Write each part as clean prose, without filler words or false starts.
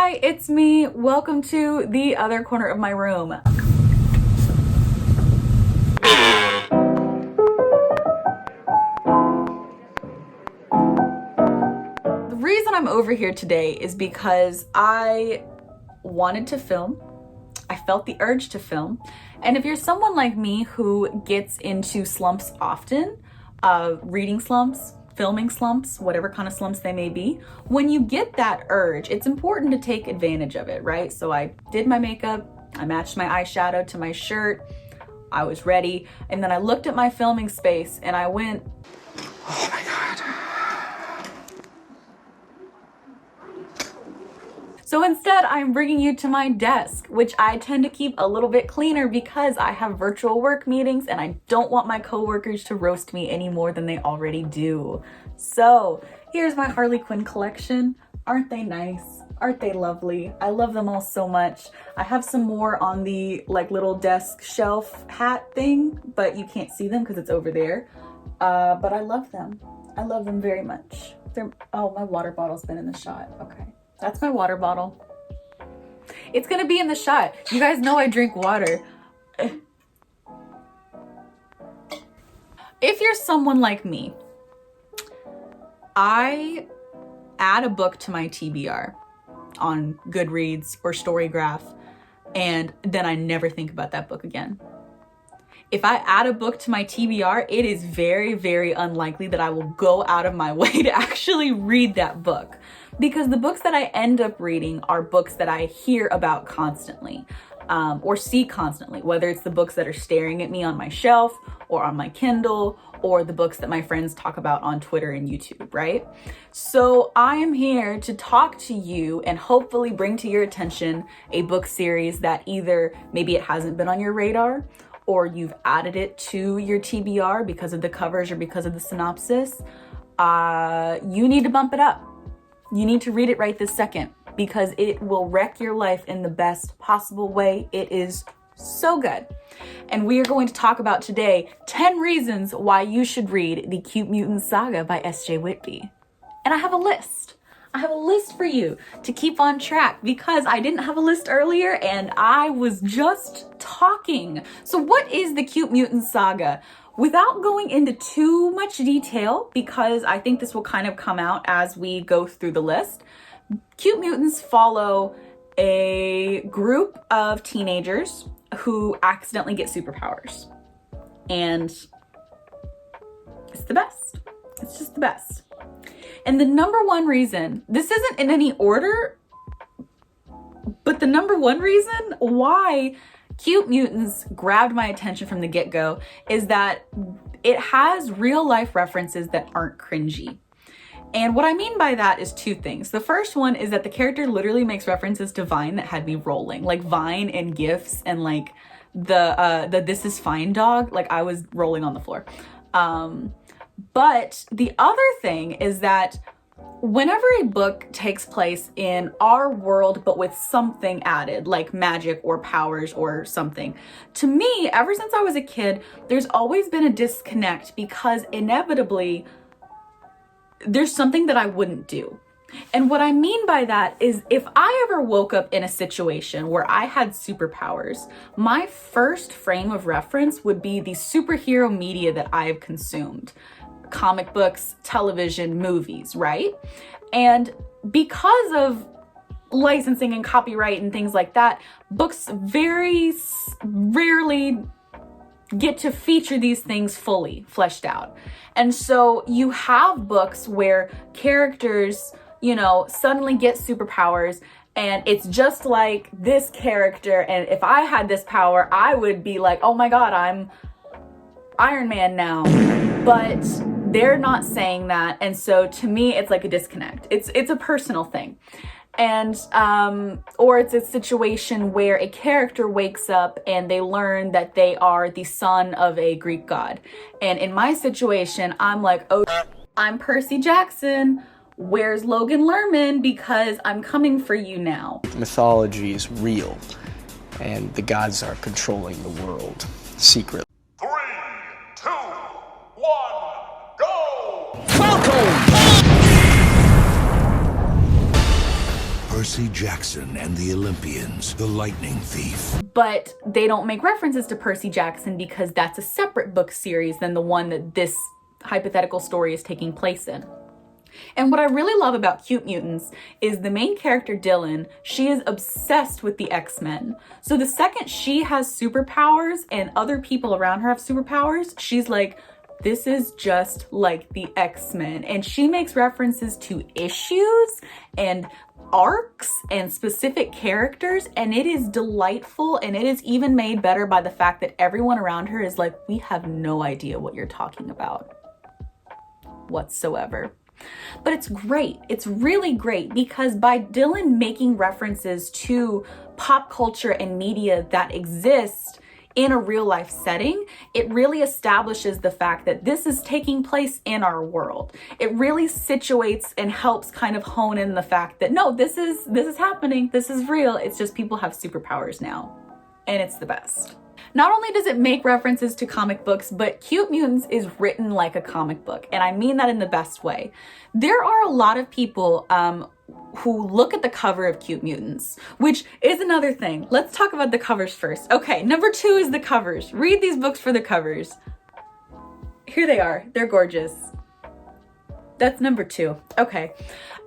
Hi, it's me. Welcome to the other corner of my room. The reason I'm over here today is because I wanted to film. I felt the urge to film. And if you're someone like me who gets into slumps often, reading slumps, filming slumps, whatever kind of slumps they may be, when you get that urge, it's important to take advantage of it, right? So I did my makeup, I matched my eyeshadow to my shirt, I was ready, and then I looked at my filming space and I went, oh my God. So instead, I'm bringing you to my desk, which I tend to keep a little bit cleaner because I have virtual work meetings and I don't want my coworkers to roast me any more than they already do. So here's my Harley Quinn collection. Aren't they nice? Aren't they lovely? I love them all so much. I have some more on the little desk shelf hat thing, but you can't see them because it's over there. But I love them. I love them very much. Oh, my water bottle's been in the shot. Okay. That's my water bottle. It's gonna be in the shot. You guys know I drink water. If you're someone like me, I add a book to my TBR on Goodreads or Storygraph, and then I never think about that book again. If I add a book to my TBR, it is very, very unlikely that I will go out of my way to actually read that book. Because the books that I end up reading are books that I hear about constantly, or see constantly, whether it's the books that are staring at me on my shelf or on my Kindle, or the books that my friends talk about on Twitter and YouTube, right? So I am here to talk to you and hopefully bring to your attention a book series that either maybe it hasn't been on your radar, or you've added it to your TBR because of the covers or because of the synopsis. You need to bump it up. You need to read it right this second because it will wreck your life in the best possible way. It is so good. And we are going to talk about today 10 reasons why you should read the Cute Mutants Saga by S.J. Whitby. And I have a list. I have a list for you to keep on track because I didn't have a list earlier and I was just talking. So what is the Cute Mutants Saga? Without going into too much detail, because I think this will kind of come out as we go through the list, Cute Mutants follow a group of teenagers who accidentally get superpowers. And it's the best. It's just the best. And the number one reason, this isn't in any order, but the number one reason why Cute Mutants grabbed my attention from the get-go is that it has real life references that aren't cringy. And what I mean by that is two things. The first one is that the character literally makes references to Vine that had me rolling, like Vine and GIFs and like the This Is Fine dog, like I was rolling on the floor. But the other thing is that whenever a book takes place in our world, but with something added, like magic or powers or something, to me, ever since I was a kid, there's always been a disconnect because inevitably there's something that I wouldn't do. And what I mean by that is if I ever woke up in a situation where I had superpowers, my first frame of reference would be the superhero media that I have consumed. Comic books, television, movies, right? And because of licensing and copyright and things like that, books very rarely get to feature these things fully fleshed out. And so you have books where characters, suddenly get superpowers and it's just like this character. And if I had this power, I would be like, oh my God, I'm Iron Man now. But they're not saying that. And so to me, it's like a disconnect. It's a personal thing. And, or it's a situation where a character wakes up and they learn that they are the son of a Greek god. And in my situation, I'm like, oh, I'm Percy Jackson. Where's Logan Lerman? Because I'm coming for you now. Mythology is real, and the gods are controlling the world secretly. 3, 2, 1, go! Welcome! Percy Jackson and the Olympians, the Lightning Thief. But they don't make references to Percy Jackson because that's a separate book series than the one that this hypothetical story is taking place in. And what I really love about Cute Mutants is the main character, Dylan, she is obsessed with the X-Men. So the second she has superpowers and other people around her have superpowers, she's like, this is just like the X-Men. And she makes references to issues and arcs and specific characters, and it is delightful, and it is even made better by the fact that everyone around her is like, we have no idea what you're talking about whatsoever. But it's great. It's really great because by Dylan making references to pop culture and media that exist in a real life setting, it really establishes the fact that this is taking place in our world. It really situates and helps kind of hone in the fact that no, this is happening. This is real. It's just people have superpowers now, and it's the best. Not only does it make references to comic books, but Cute Mutants is written like a comic book, and I mean that in the best way. There are a lot of people who look at the cover of Cute Mutants, which is another thing. Let's talk about the covers first. Okay, number 2 is the covers. Read these books for the covers. Here they are. They're gorgeous. That's number 2. Okay.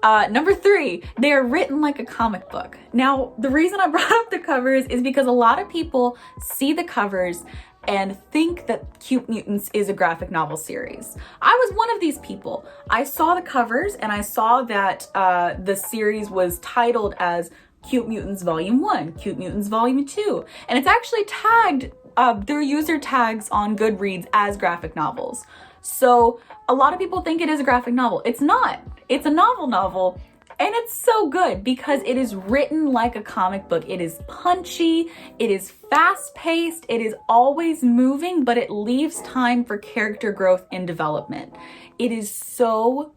Number 3, they are written like a comic book. Now, the reason I brought up the covers is because a lot of people see the covers and think that Cute Mutants is a graphic novel series. I was one of these people. I saw the covers and I saw that the series was titled as Cute Mutants Volume 1, Cute Mutants Volume 2, and it's actually tagged, their user tags on Goodreads as graphic novels. So a lot of people think it is a graphic novel. It's not. It's a novel, and it's so good because it is written like a comic book. It is punchy, it is fast-paced, it is always moving, but it leaves time for character growth and development. It is so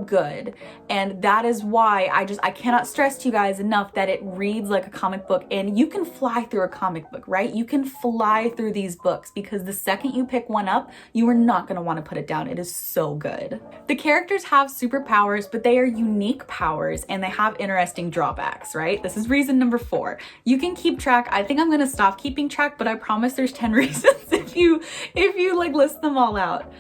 good, and that is why I cannot stress to you guys enough that it reads like a comic book, and you can fly through a comic book, right? You can fly through these books because the second you pick one up, you are not going to want to put it down. It is so good. The characters have superpowers, but they are unique powers, and they have interesting drawbacks, right? This is reason number 4. You can keep track. I think I'm going to stop keeping track, but I promise there's 10 reasons if you like list them all out.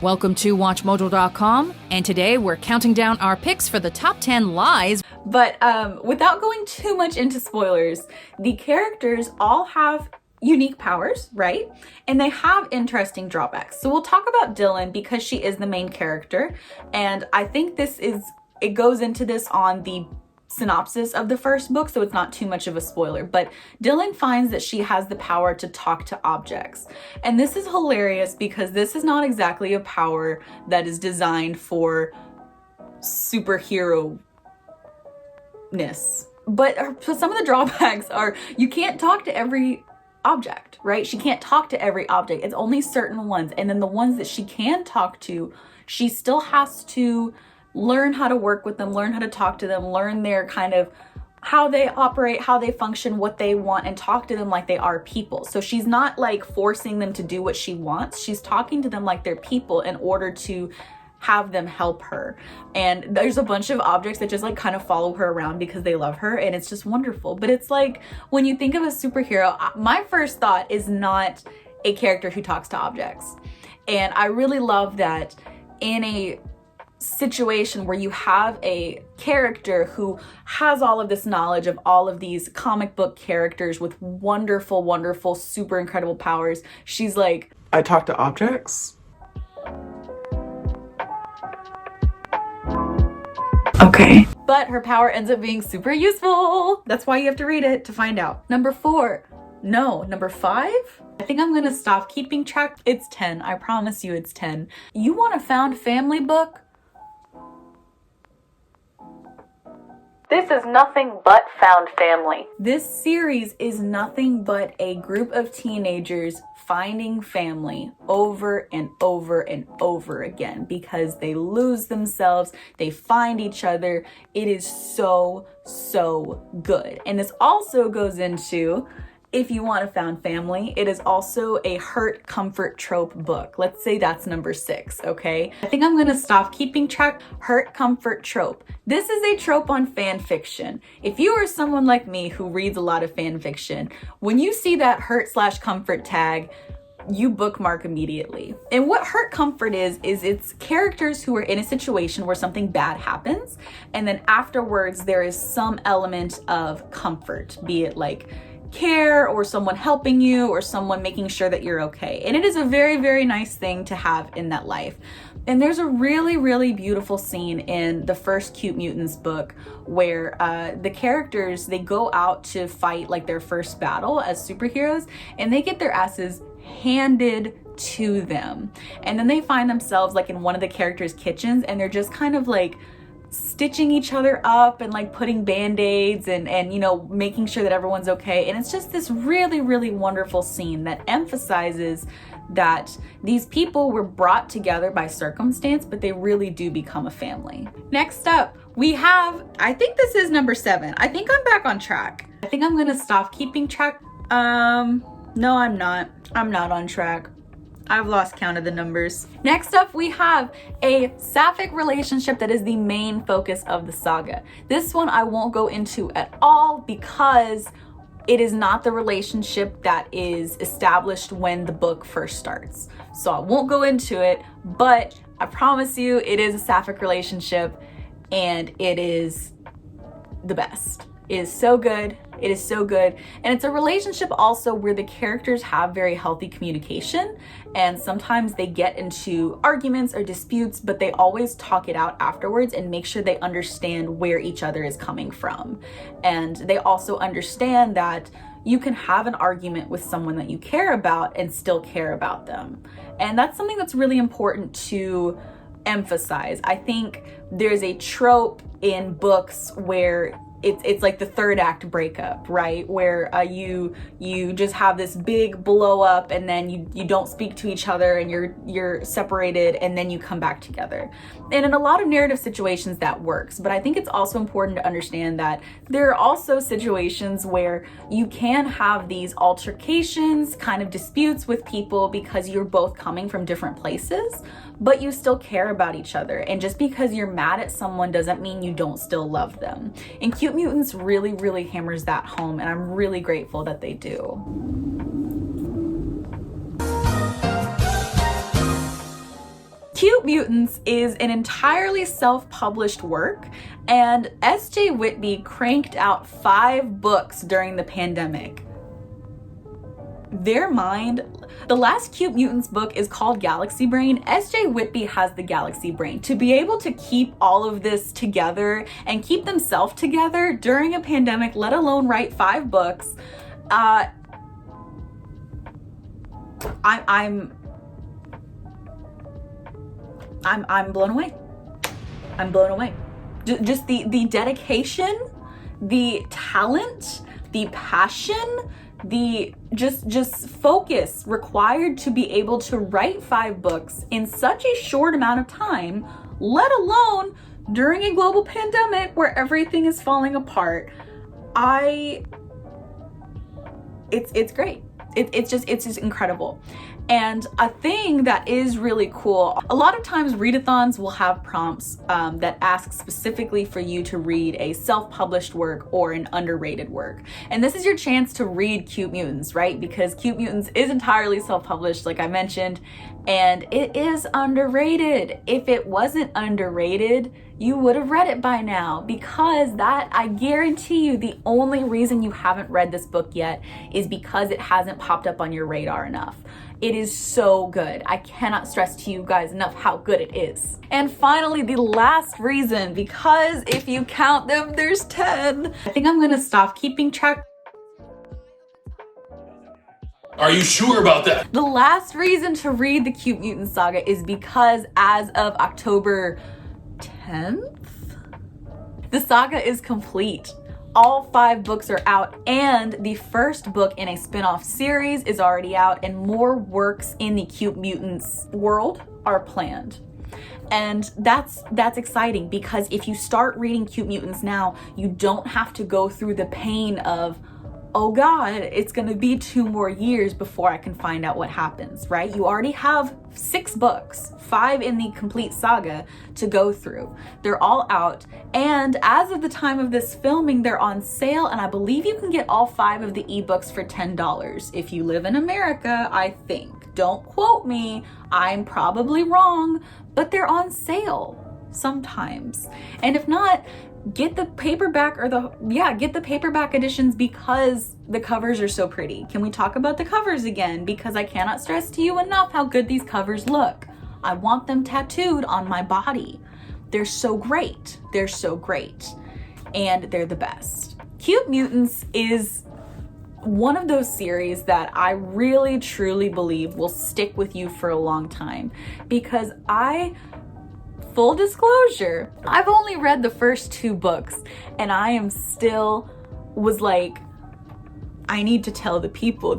Welcome to WatchMojo.com, and today we're counting down our picks for the top 10 lies. But without going too much into spoilers, the characters all have unique powers, right? And they have interesting drawbacks. So we'll talk about Dylan because she is the main character, and I think it goes into this on the synopsis of the first book, so it's not too much of a spoiler, but Dylan finds that she has the power to talk to objects. And this is hilarious because this is not exactly a power that is designed for superhero-ness. But some of the drawbacks are you can't talk to every object, right? She can't talk to every object. It's only certain ones. And then the ones that she can talk to, she still has to learn how to work with them, learn how to talk to them, learn their kind of how they operate, how they function, what they want, and talk to them like they are people. So she's not like forcing them to do what she wants. She's talking to them like they're people in order to have them help her. And there's a bunch of objects that just like kind of follow her around because they love her, and it's just wonderful. But it's like when you think of a superhero, my first thought is not a character who talks to objects. And I really love that in a situation where you have a character who has all of this knowledge of all of these comic book characters with wonderful, super incredible powers. She's like, I talk to objects? okay. But her power ends up being super useful. That's why you have to read it to find out. Number 5? I think I'm gonna stop keeping track. It's 10. I promise you it's 10. You want a found family book? This is nothing but found family. This series is nothing but a group of teenagers finding family over and over again because they lose themselves, they find each other. It is so good. And this also goes into if you want a found family, it is also a hurt comfort trope book. Let's say that's number 6, okay? I think I'm gonna stop keeping track. Hurt comfort trope. This is a trope on fan fiction. If you are someone like me who reads a lot of fan fiction, when you see that hurt/comfort tag, you bookmark immediately. And what hurt comfort is it's characters who are in a situation where something bad happens, and then afterwards there is some element of comfort, be it like care or someone helping you or someone making sure that you're okay. And it is a very, very nice thing to have in that life. And there's a really, really beautiful scene in the first Cute Mutants book where the characters, they go out to fight like their first battle as superheroes, and they get their asses handed to them. And then they find themselves like in one of the characters' kitchens, and they're just kind of like stitching each other up and like putting band-aids and you know, making sure that everyone's okay. And it's just this really, really wonderful scene that emphasizes that these people were brought together by circumstance, but they really do become a family. Next up, we have, I think this is number 7. I think I'm back on track. I think I'm gonna stop keeping track. No, I'm not. I'm not on track. I've lost count of the numbers. Next up, we have a sapphic relationship that is the main focus of the saga. This one I won't go into at all because it is not the relationship that is established when the book first starts. So I won't go into it, but I promise you it is a sapphic relationship and it is the best. It is so good. It is so good. And it's a relationship also where the characters have very healthy communication, and sometimes they get into arguments or disputes, but they always talk it out afterwards and make sure they understand where each other is coming from. And they also understand that you can have an argument with someone that you care about and still care about them. And that's something that's really important to emphasize. I think there's a trope in books where it's like the third act breakup, right? Where you just have this big blow up and then you don't speak to each other and you're separated and then you come back together. And in a lot of narrative situations that works, but I think it's also important to understand that there are also situations where you can have these altercations, kind of disputes with people because you're both coming from different places, but you still care about each other. And just because you're mad at someone doesn't mean you don't still love them. And Cute Mutants really, really hammers that home, and I'm really grateful that they do. Cute Mutants is an entirely self-published work, and S.J. Whitby cranked out 5 books during the pandemic. Their mind, the last Cute Mutants book is called Galaxy Brain. S.J. Whitby has the Galaxy Brain. To be able to keep all of this together and keep themselves together during a pandemic, let alone write 5 books, I'm blown away. I'm blown away. Just the dedication, the talent, the passion, the just focus required to be able to write 5 books in such a short amount of time, let alone during a global pandemic where everything is falling apart. It's great. It's just incredible. And a thing that is really cool, a lot of times readathons will have prompts that ask specifically for you to read a self-published work or an underrated work. And this is your chance to read Cute Mutants, right? Because Cute Mutants is entirely self-published, like I mentioned, and it is underrated. If it wasn't underrated, you would have read it by now, because that, I guarantee you, the only reason you haven't read this book yet is because it hasn't popped up on your radar enough. It is so good. I cannot stress to you guys enough how good it is. And finally, the last reason, because if you count them, there's 10. I think I'm gonna stop keeping track. Are you sure about that? The last reason to read the Cute Mutant Saga is because as of October 10th, the saga is complete. All 5 books are out, and the first book in a spin-off series is already out, and more works in the Cute Mutants world are planned. And that's exciting, because if you start reading Cute Mutants now, you don't have to go through the pain of, oh God, it's gonna be 2 more years before I can find out what happens, right? You already have 6 books, 5 in the complete saga to go through. They're all out, and as of the time of this filming, they're on sale, and I believe you can get all 5 of the ebooks for $10 if you live in America, I think. Don't quote me, I'm probably wrong, but they're on sale sometimes. And if not, get the paperback get the paperback editions because the covers are so pretty. Can we talk about the covers again? Because I cannot stress to you enough how good these covers look. I want them tattooed on my body. They're so great. They're so great. And they're the best. Cute Mutants is one of those series that I really truly believe will stick with you for a long time, because full disclosure, I've only read the first 2 books and I am still was like, I need to tell the people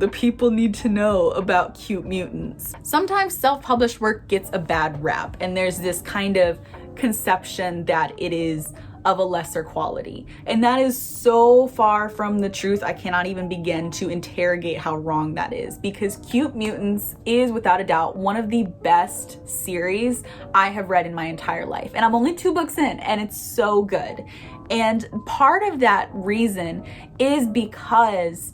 need to know about Cute Mutants. Sometimes self-published work gets a bad rap, and there's this kind of conception that it is of a lesser quality. And that is so far from the truth, I cannot even begin to interrogate how wrong that is, because Cute Mutants is without a doubt one of the best series I have read in my entire life. And I'm only 2 books in, and it's so good. And part of that reason is because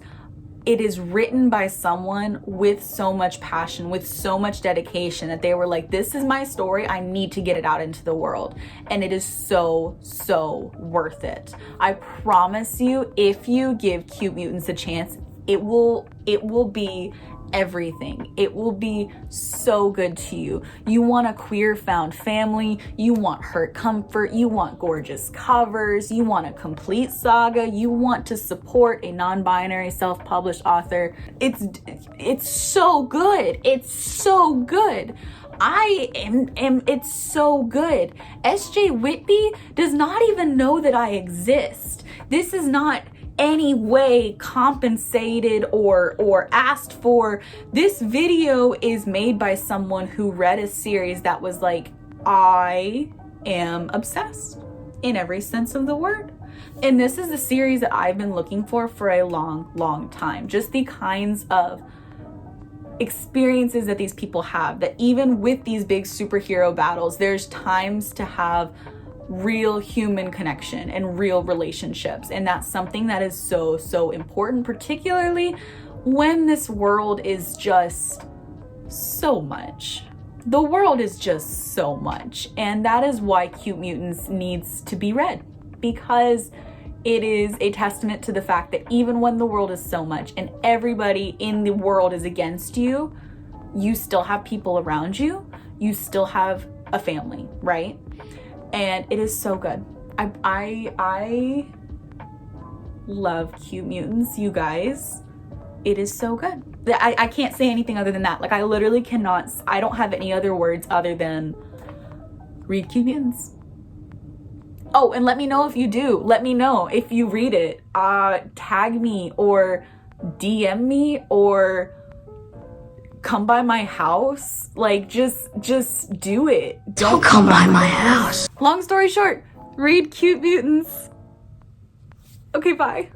it is written by someone with so much passion, with so much dedication, that they were like, this is my story, I need to get it out into the world. And it is so, so worth it. I promise you, if you give Cute Mutants a chance, it will be everything. It will be so good to you. You want a queer found family, you want hurt comfort, you want gorgeous covers, you want a complete saga, you want to support a non-binary self-published author. It's so good. It's so good. It's so good. S.J. Whitby does not even know that I exist. This is not any way compensated or asked for. This video is made by someone who read a series that was like, I am obsessed in every sense of the word. And this is the series that I've been looking for a long, long time. Just the kinds of experiences that these people have, that even with these big superhero battles, there's times to have real human connection and real relationships. And that's something that is so, so important, particularly when this world is just so much. The world is just so much. And that is why Cute Mutants needs to be read, because it is a testament to the fact that even when the world is so much and everybody in the world is against you, you still have people around you. You still have a family, right? And it is so good. I love Cute Mutants, you guys. It is so good. I can't say anything other than that. Like, I literally cannot, I don't have any other words other than read Cute Mutants. Oh, and let me know if you do. Let me know if you read it. Tag me or DM me or come by my house. Like, just do it. Don't come by my house. Long story short, read Cute Mutants. Okay, bye.